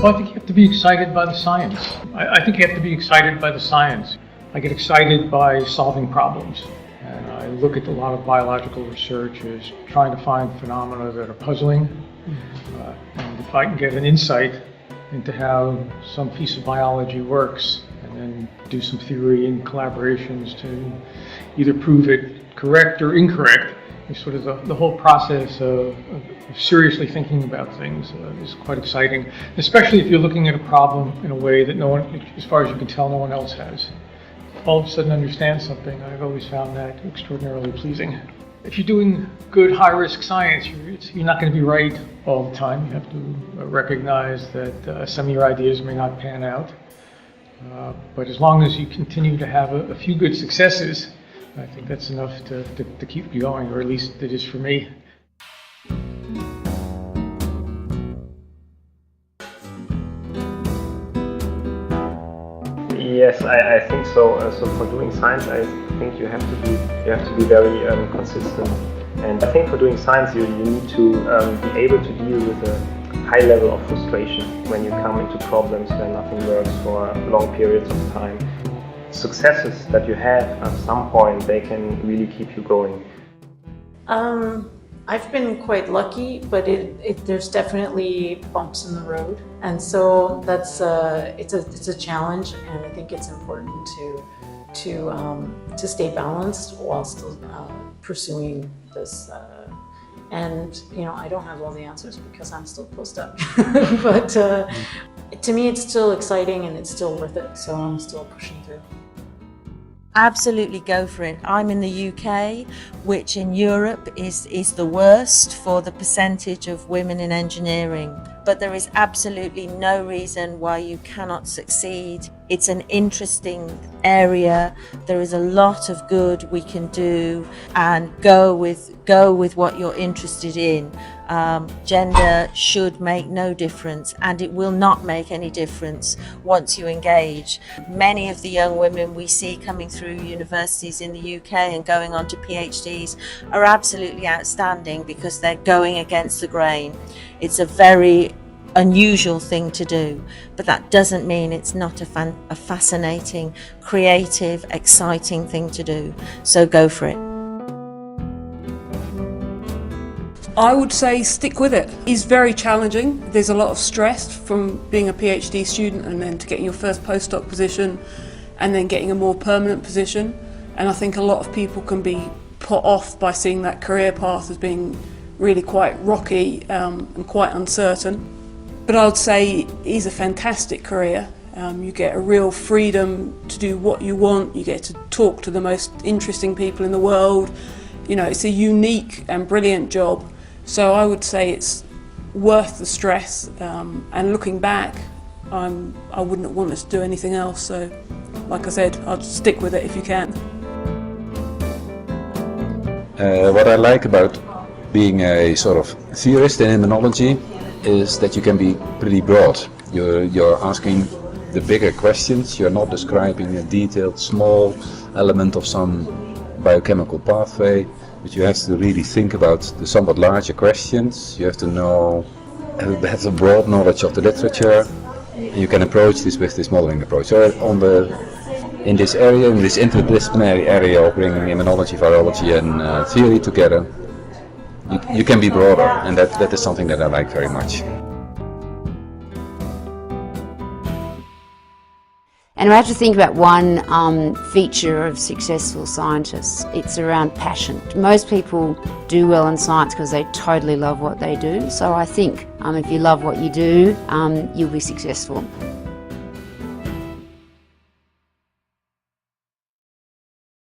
Well, I think you have to be excited by the science. I think you have to be excited by the science. I get excited by solving problems. And I look at a lot of biological research as trying to find phenomena that are puzzling. And if I can get an insight into how some piece of biology works, and then do some theory and collaborations to either prove it correct or incorrect, sort of the whole process of seriously thinking about things is quite exciting, especially if you're looking at a problem in a way that no one, as far as you can tell, no one else has. All of a sudden understand something, I've always found that extraordinarily pleasing. If you're doing good high-risk science, you're not going to be right all the time. You have to recognize that some of your ideas may not pan out. But as long as you continue to have a few good successes, I think that's enough to keep you going, or at least it is for me. Yes, I think so. So for doing science, I think you have to be very consistent. And I think for doing science, you need to be able to deal with a high level of frustration when you come into problems where nothing works for long periods of time. Successes that you have at some point, they can really keep you going. I've been quite lucky, but there's definitely bumps in the road, and so that's it's a challenge, and I think it's important to stay balanced while still pursuing this. And I don't have all the answers because I'm still postdoc, but to me it's still exciting and it's still worth it, so I'm still pushing through. Absolutely go for it. I'm in the UK, which in Europe is the worst for the percentage of women in engineering. But there is absolutely no reason why you cannot succeed. It's an interesting area. There is a lot of good we can do, and go with what you're interested in. Gender should make no difference, and it will not make any difference once you engage. Many of the young women we see coming through universities in the UK and going on to PhDs are absolutely outstanding because they're going against the grain. It's a very unusual thing to do, but that doesn't mean it's not a fascinating, creative, exciting thing to do. So go for it. I would say stick with it. It's very challenging. There's a lot of stress from being a PhD student and then to getting your first postdoc position and then getting a more permanent position. And I think a lot of people can be put off by seeing that career path as being really quite rocky and quite uncertain. But I would say it is a fantastic career. You get a real freedom to do what you want. You get to talk to the most interesting people in the world. It's a unique and brilliant job. So I would say it's worth the stress, and looking back, I wouldn't want us to do anything else. So, like I said, I'd stick with it if you can. What I like about being a sort of theorist in immunology is that you can be pretty broad. You're asking the bigger questions. You're not describing a detailed small element of some biochemical pathway. But you have to really think about the somewhat larger questions. You have to have a broad knowledge of the literature. And you can approach this with this modeling approach. So in this area, in this interdisciplinary area of bringing immunology, virology and theory together, you can be broader, and that is something that I like very much. And I have to think about one feature of successful scientists. It's around passion. Most people do well in science because they totally love what they do. So I think if you love what you do, you'll be successful.